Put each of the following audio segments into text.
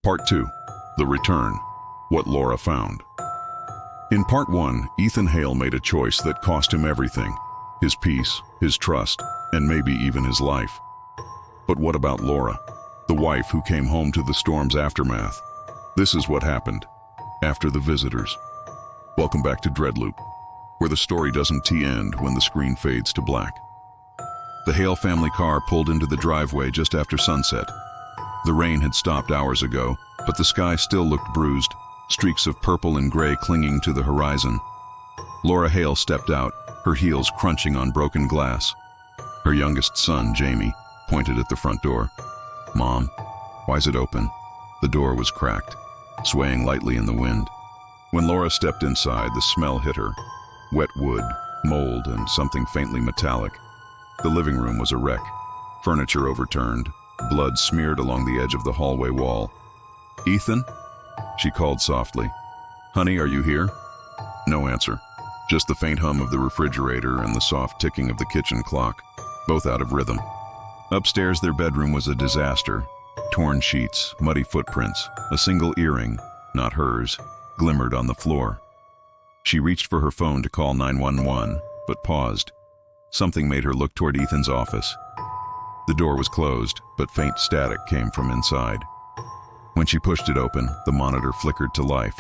Part 2. The Return. What Laura Found. In Part 1, Ethan Hale made a choice that cost him everything. His peace, his trust, and maybe even his life. But what about Laura, the wife who came home to the storm's aftermath? This is what happened after the visitors. Welcome back to DreadLoop, where the story doesn't end when the screen fades to black. The Hale family car pulled into the driveway just after sunset. The rain had stopped hours ago, but the sky still looked bruised, streaks of purple and gray clinging to the horizon. Laura Hale stepped out, her heels crunching on broken glass. Her youngest son, Jamie, pointed at the front door. "Mom, why's it open?" The door was cracked, swaying lightly in the wind. When Laura stepped inside, the smell hit her. Wet wood, mold, and something faintly metallic. The living room was a wreck. Furniture overturned, blood smeared along the edge of the hallway wall. "Ethan?" She called softly. "Honey, are you here?" No answer. Just the faint hum of the refrigerator and the soft ticking of the kitchen clock, both out of rhythm. Upstairs, their bedroom was a disaster. Torn sheets, muddy footprints, a single earring, not hers, glimmered on the floor. She reached for her phone to call 911, but paused. Something made her look toward Ethan's office. The door was closed, but faint static came from inside. When she pushed it open, the monitor flickered to life.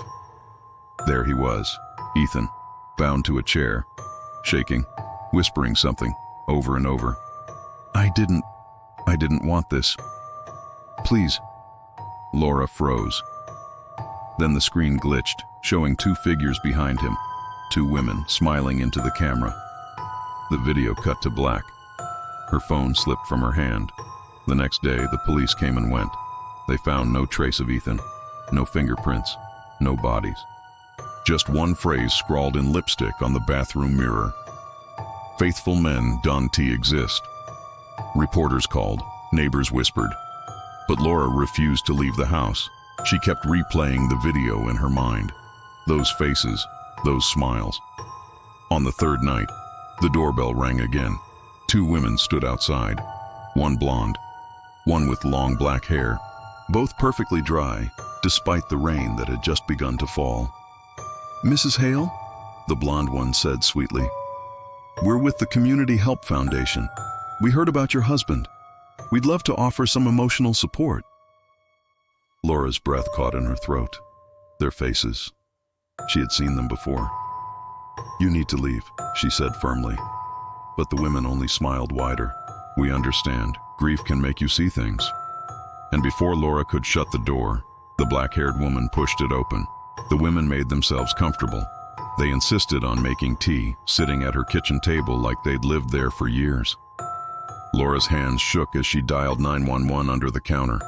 There he was, Ethan, bound to a chair, shaking, whispering something over and over. I didn't want this. Please." Laura froze. Then the screen glitched, showing two figures behind him, two women smiling into the camera. The video cut to black. Her phone slipped from her hand. The next day, the police came and went. They found no trace of Ethan, no fingerprints, no bodies. Just one phrase scrawled in lipstick on the bathroom mirror. "Faithful men don't exist." Reporters called, neighbors whispered. But Laura refused to leave the house. She kept replaying the video in her mind. Those faces, those smiles. On the third night, the doorbell rang again. Two women stood outside, one blonde, one with long black hair, both perfectly dry, despite the rain that had just begun to fall. "Mrs. Hale?" the blonde one said sweetly. "We're with the Community Help Foundation. We heard about your husband. We'd love to offer some emotional support." Laura's breath caught in her throat. Their faces. She had seen them before. "You need to leave," she said firmly. But the women only smiled wider. "We understand. Grief can make you see things." And before Laura could shut the door, the black-haired woman pushed it open. The women made themselves comfortable. They insisted on making tea, sitting at her kitchen table like they'd lived there for years. Laura's hands shook as she dialed 911 under the counter.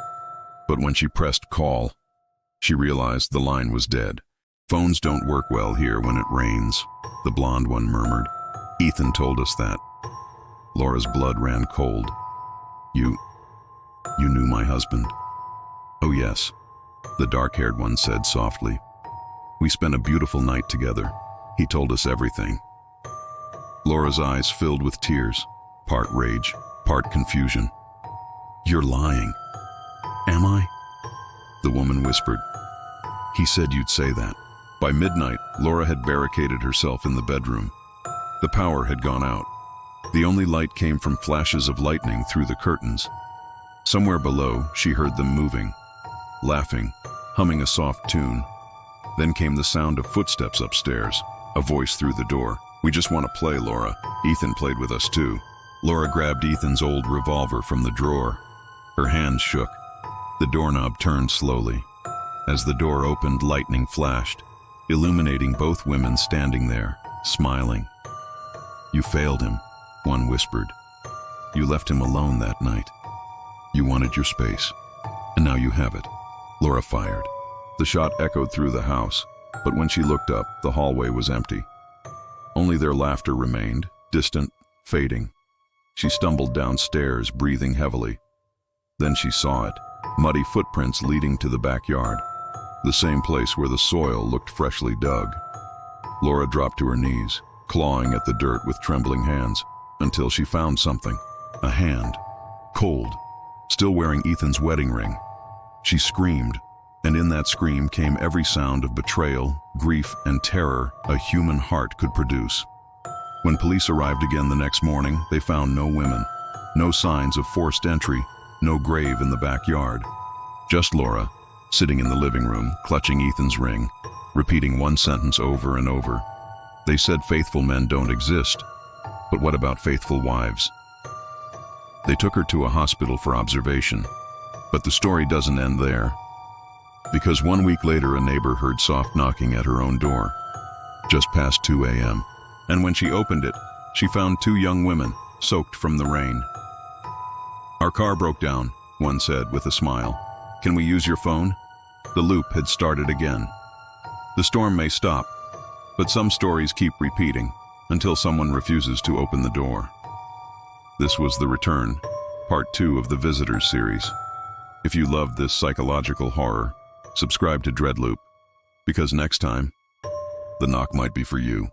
But when she pressed call, she realized the line was dead. "Phones don't work well here when it rains," the blonde one murmured. "Ethan told us that." Laura's blood ran cold. You knew my husband?" "Oh yes," the dark-haired one said softly. "We spent a beautiful night together. He told us everything." Laura's eyes filled with tears, part rage, part confusion. "You're lying." "Am I?" the woman whispered. "He said you'd say that." By midnight, Laura had barricaded herself in the bedroom. The power had gone out. The only light came from flashes of lightning through the curtains. Somewhere below, she heard them moving, laughing, humming a soft tune. Then came the sound of footsteps upstairs, a voice through the door. "We just want to play, Laura. Ethan played with us too." Laura grabbed Ethan's old revolver from the drawer. Her hands shook. The doorknob turned slowly. As the door opened, lightning flashed, illuminating both women standing there, smiling. "You failed him," one whispered. "You left him alone that night. You wanted your space, and now you have it." Laura fired. The shot echoed through the house, but when she looked up, the hallway was empty. Only their laughter remained, distant, fading. She stumbled downstairs, breathing heavily. Then she saw it, muddy footprints leading to the backyard, the same place where the soil looked freshly dug. Laura dropped to her knees, clawing at the dirt with trembling hands, until she found something, a hand, cold, still wearing Ethan's wedding ring. She screamed, And in that scream came every sound of betrayal, grief, and terror a human heart could produce. When police arrived again the next morning, they found no women, no signs of forced entry, no grave in the backyard. Just Laura, sitting in the living room, clutching Ethan's ring, repeating one sentence over and over. They said faithful men don't exist, but what about faithful wives? They took her to a hospital for observation, but the story doesn't end there. Because 1 week later, a neighbor heard soft knocking at her own door, just past 2 a.m., and when she opened it, she found 2 young women, soaked from the rain. "Our car broke down," one said with a smile. "Can we use your phone?" The loop had started again. The storm may stop, but some stories keep repeating until someone refuses to open the door. This was The Return, part 2 of the Visitors series. If you loved this psychological horror, subscribe to DreadLoop, because next time, the knock might be for you.